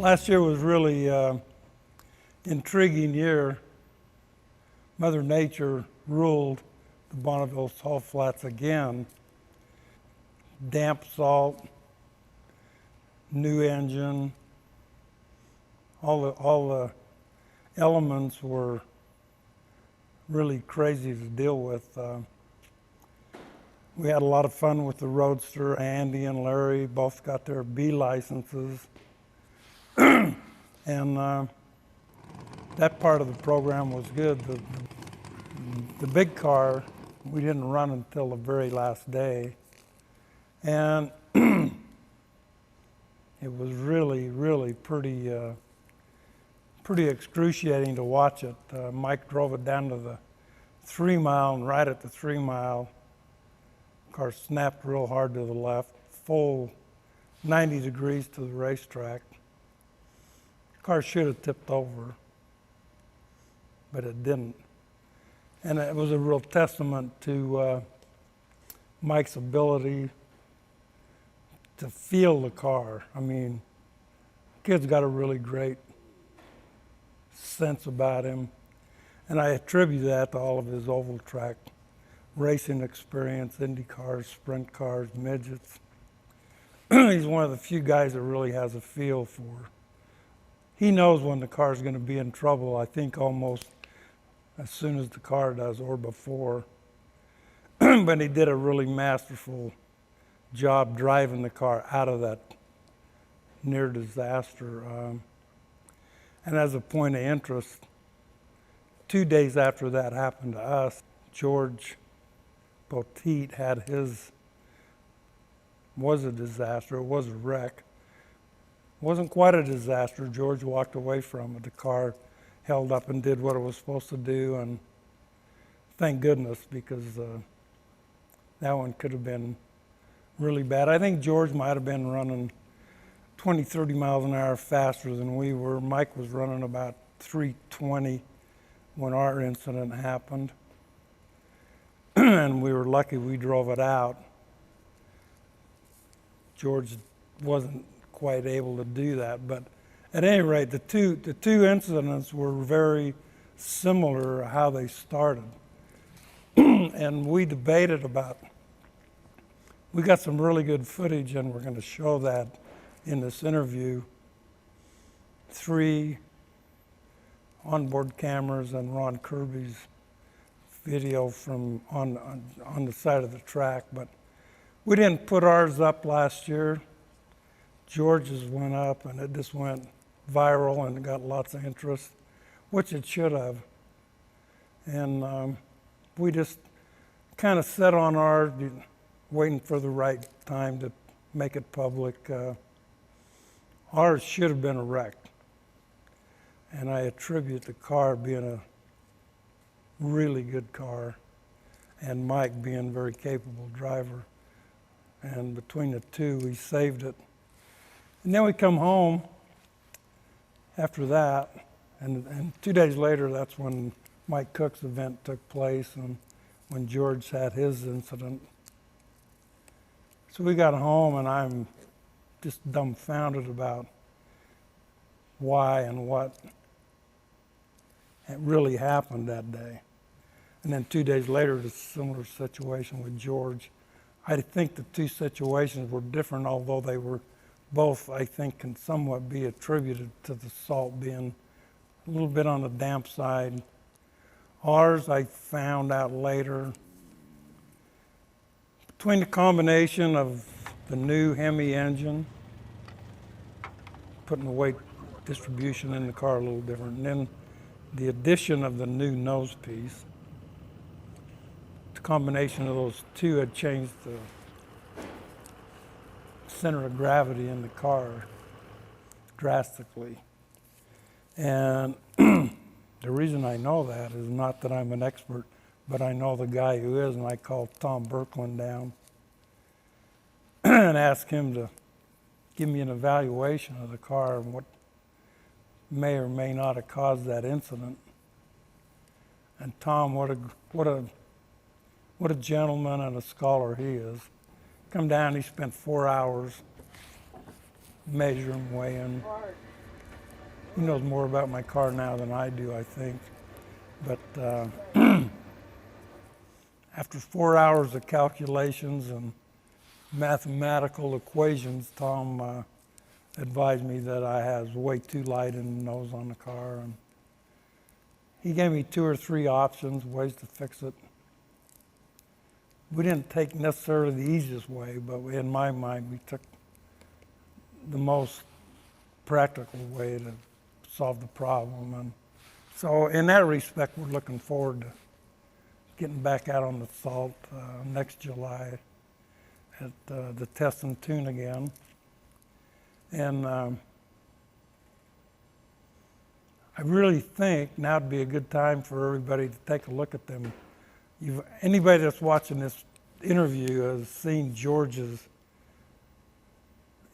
Last year was really intriguing year. Mother Nature ruled the Bonneville Salt Flats again. Damp salt, new engine, all the elements were really crazy to deal with. We had a lot of fun with the Roadster. Andy and Larry both got their B licenses. And that part of the program was good. The big car, we didn't run until the very last day. And it was really pretty excruciating to watch it. Mike drove it down to the 3 mile, and right at the 3 mile, car snapped real hard to the left, full 90 degrees to the racetrack. Car should have tipped over, but it didn't. And it was a real testament to Mike's ability to feel the car. I mean, kid's got a really great sense about him, and I attribute that to all of his oval track racing experience, Indy cars, sprint cars, midgets. He's one of the few guys that really has a feel for. He knows when the car's going to be in trouble, I think almost as soon as the car does or before. But he did a really masterful job driving the car out of that near disaster. And as a point of interest, 2 days after that happened to us, George Poteet had was a disaster, it was a wreck. It wasn't quite a disaster. George walked away from it. The car held up and did what it was supposed to do, and thank goodness, because that one could have been really bad. I think George might have been running 20, 30 miles an hour faster than we were. Mike was running about 320 when our incident happened. And we were lucky we drove it out. George wasn't quite able to do that, but at any rate, the two incidents were very similar how they started. And we debated about, we got some really good footage, and we're going to show that in this interview. 3 onboard cameras and Ron Kirby's video from on the side of the track, but we didn't put ours up last year. George's went up, and it just went viral and got lots of interest, which it should have. And we just kind of sat on ours, waiting for the right time to make it public. Ours should have been a wreck, and I attribute the car being a really good car, and Mike being a very capable driver. And between the two, we saved it. And then we come home after that, and 2 days later, that's when Mike Cook's event took place and when George had his incident. So we got home, and I'm just dumbfounded about why and what really happened that day. And then 2 days later, a similar situation with George. I think the two situations were different, although they were both, I think, can somewhat be attributed to the salt being a little bit on the damp side. Ours, I found out later, between the combination of the new Hemi engine, putting the weight distribution in the car a little different, and then the addition of the new nose piece, the combination of those two had changed the center of gravity in the car drastically. And the reason I know that is not that I'm an expert, but I know the guy who is, and I called Tom Birkeland down and asked him to give me an evaluation of the car and what may or may not have caused that incident. And Tom, what a gentleman and a scholar he is. Come down, he spent 4 hours measuring, weighing. He knows more about my car now than I do, I think. But after 4 hours of calculations and mathematical equations, Tom advised me that I was way too light in the nose on the car. And he gave me 2 or 3 options, ways to fix it. We didn't take necessarily the easiest way, but in my mind, we took the most practical way to solve the problem. And so in that respect, we're looking forward to getting back out on the salt next July at the test and tune again. And I really think now would be a good time for everybody to take a look at them. Anybody that's watching this interview has seen George's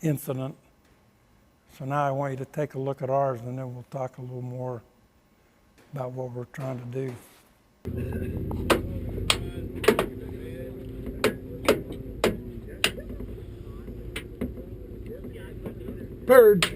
incident. So now I want you to take a look at ours, and then we'll talk a little more about what we're trying to do. Bird.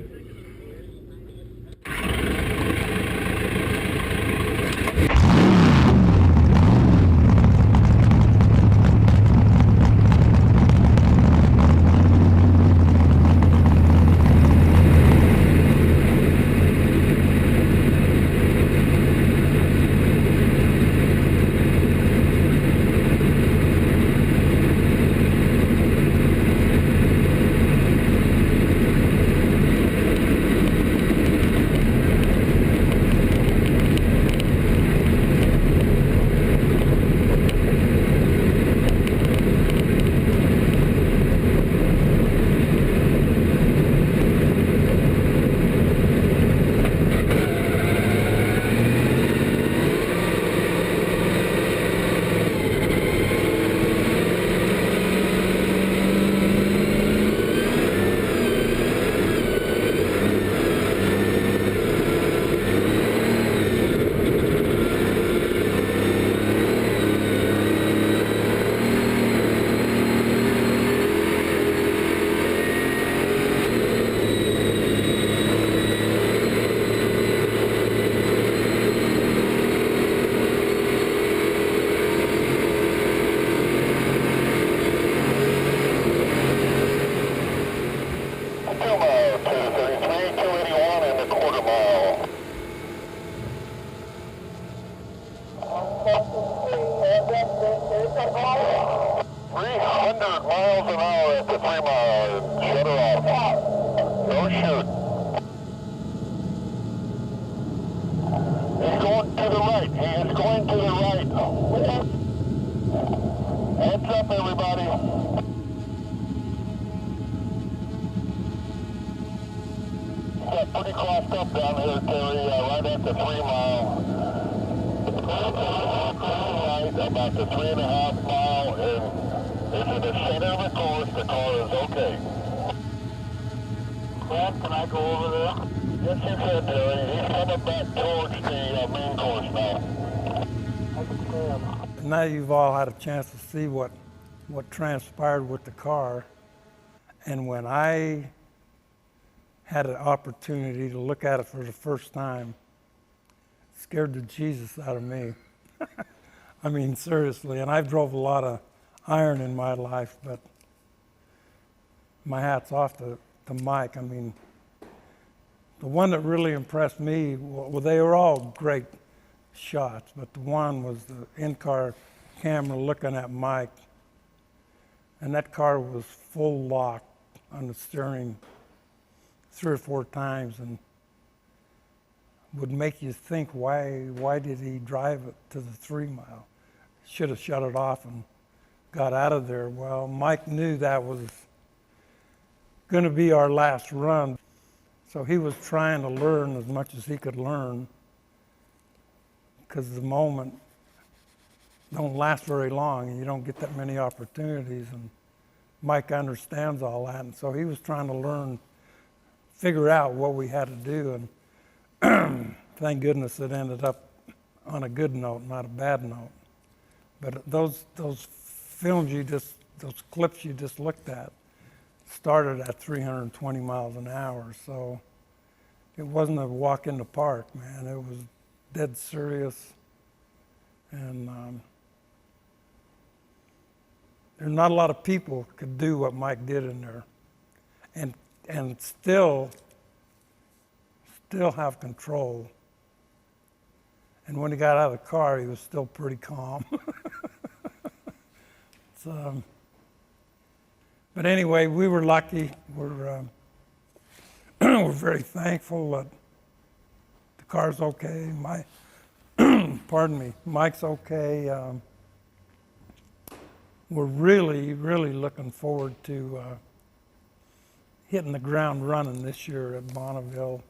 Pretty crossed up down here, Terry, right at the 3 mile. Right about the 3.5 mile, and it's in the center of the course. The car is okay. Brad, can I go over there? Yes, you can, Terry. He's coming back towards the main course now. I can see him. Now you've all had a chance to see what transpired with the car. And when I had an opportunity to look at it for the first time, it scared the Jesus out of me. I mean, seriously. And I've drove a lot of iron in my life, but my hat's off to Mike. I mean, the one that really impressed me, well, they were all great shots, but the one was the in-car camera looking at Mike, and that car was full lock on the steering 3 or 4 times, and would make you think, why did he drive it to the 3 mile? Should have shut it off and got out of there. Well, Mike knew that was going to be our last run, so he was trying to learn as much as he could learn, because the moment don't last very long, and you don't get that many opportunities, and Mike understands all that, and so he was trying to learn, figure out what we had to do, and thank goodness it ended up on a good note, not a bad note. But those films those clips you just looked at started at 320 miles an hour, so it wasn't a walk in the park, man. It was dead serious. And there's not a lot of people could do what Mike did in there, and still have control. And when he got out of the car, he was still pretty calm. So, but anyway, we were lucky. We're we're very thankful that the car's okay. Pardon me, Mike's okay. We're really, really looking forward to hitting the ground running this year at Bonneville.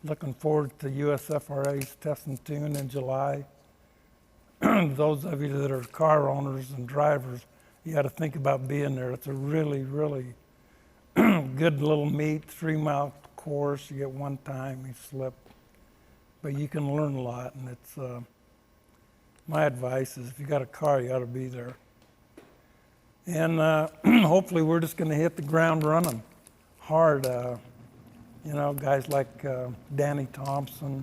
Looking forward to USFRA's Test and Tune in July. Those of you that are car owners and drivers, you got to think about being there. It's a really, really good little meet, 3-mile course. You get one time, you slip. But you can learn a lot, and it's my advice is if you got a car, you ought to be there. And hopefully we're just going to hit the ground running hard. You know, guys like Danny Thompson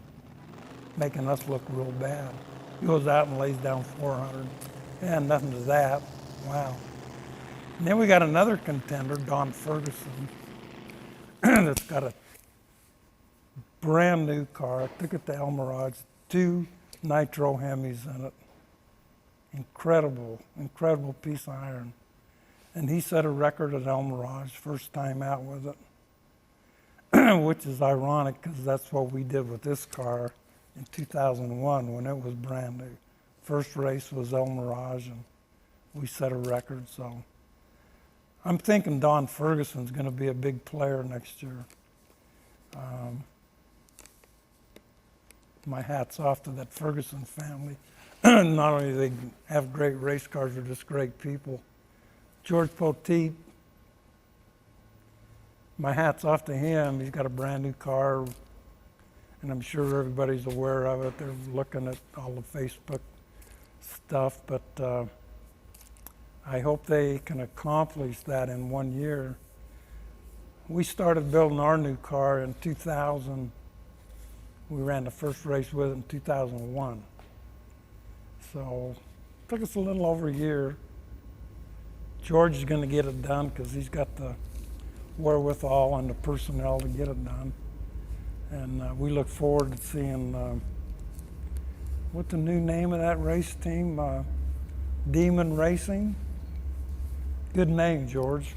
making us look real bad. He goes out and lays down 400. And nothing to that. Wow. And then we got another contender, Don Ferguson, that's got a brand new car. I took it to El Mirage, 2 nitro Hemis in it. Incredible, incredible piece of iron. And he set a record at El Mirage, first time out with it. Which is ironic because that's what we did with this car in 2001 when it was brand new. First race was El Mirage, and we set a record. So I'm thinking Don Ferguson's going to be a big player next year. My hat's off to that Ferguson family. Not only do they have great race cars, they're just great people. George Poteet, my hat's off to him. He's got a brand new car, and I'm sure everybody's aware of it. They're looking at all the Facebook stuff, but I hope they can accomplish that in 1 year. We started building our new car in 2000. We ran the first race with it in 2001. So it took us a little over a year. George is going to get it done because he's got the wherewithal and the personnel to get it done. And we look forward to seeing what's the new name of that race team? Demon Racing. Good name, George.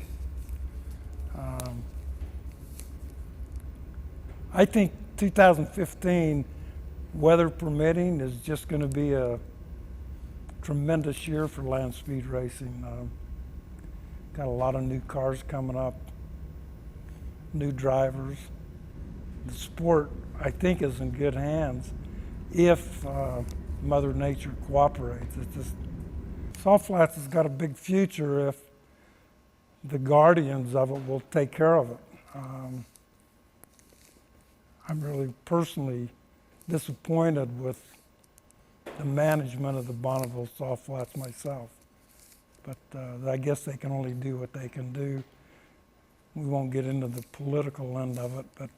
I think 2015, weather permitting, is just going to be a tremendous year for land speed racing. Got a lot of new cars coming up, new drivers. The sport, I think, is in good hands if Mother Nature cooperates. It's just, Salt Flats has got a big future if the guardians of it will take care of it. I'm really personally disappointed with the management of the Bonneville Salt Flats myself. But I guess they can only do what they can do. We won't get into the political end of it, but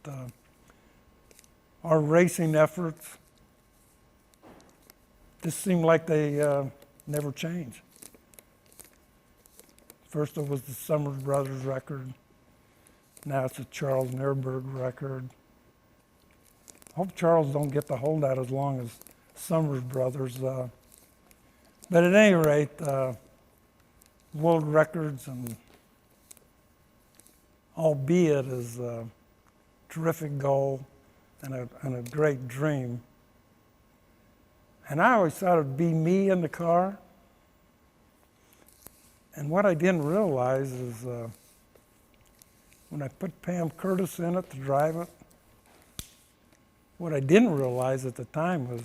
our racing efforts just seem like they never change. First it was the Summers Brothers record. Now it's a Charles Nehrberg record. I hope Charles don't get to hold that as long as Summers Brothers. But at any rate, world records, and albeit is a terrific goal and a great dream. And I always thought it'd be me in the car. And what I didn't realize is when I put Pam Curtis in it to drive it, what I didn't realize at the time was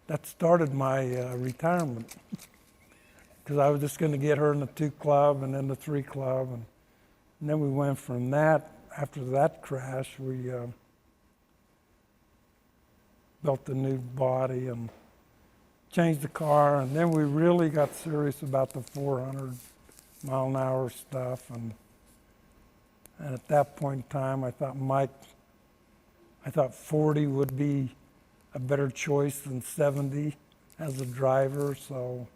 that started my retirement. Because I was just going to get her in the 2 club and then the 3 club. And then we went from that. After that crash, we built the new body and changed the car. And then we really got serious about the 400-mile-an-hour stuff. And at that point in time, I thought Mike I thought 40 would be a better choice than 70 as a driver, so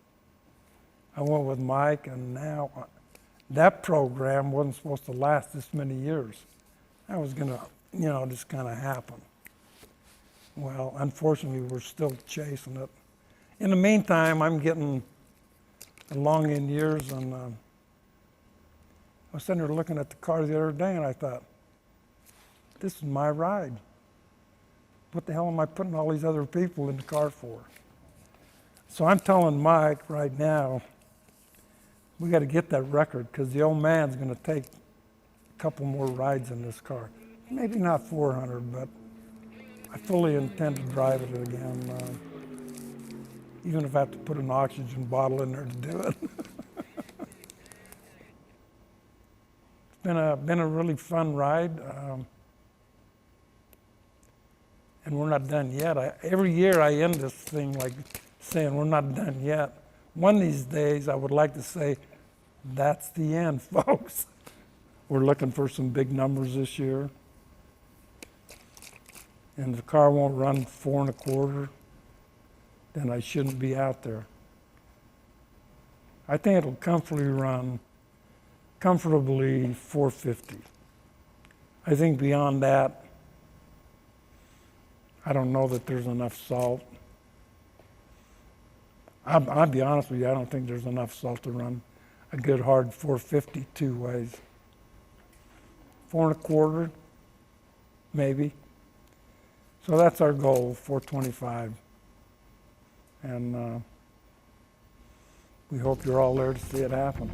I went with Mike, and now that program wasn't supposed to last this many years. That was gonna, just kind of happen. Well, unfortunately, we're still chasing it. In the meantime, I'm getting along in years, and I was sitting there looking at the car the other day, and I thought, this is my ride. What the hell am I putting all these other people in the car for? So I'm telling Mike right now, we got to get that record, because the old man's going to take a couple more rides in this car. Maybe not 400, but I fully intend to drive it again, even if I have to put an oxygen bottle in there to do it. It's been a really fun ride, and we're not done yet. Every year I end this thing like saying we're not done yet. One of these days I would like to say, that's the end, folks. We're looking for some big numbers this year. And the car won't run 4 1/4, then I shouldn't be out there. I think it'll comfortably run 450. I think beyond that, I don't know that there's enough salt. I'll be honest with you, I don't think there's enough salt to run a good hard 450 two ways. 4 1/4, maybe. So that's our goal, 425. And we hope you're all there to see it happen.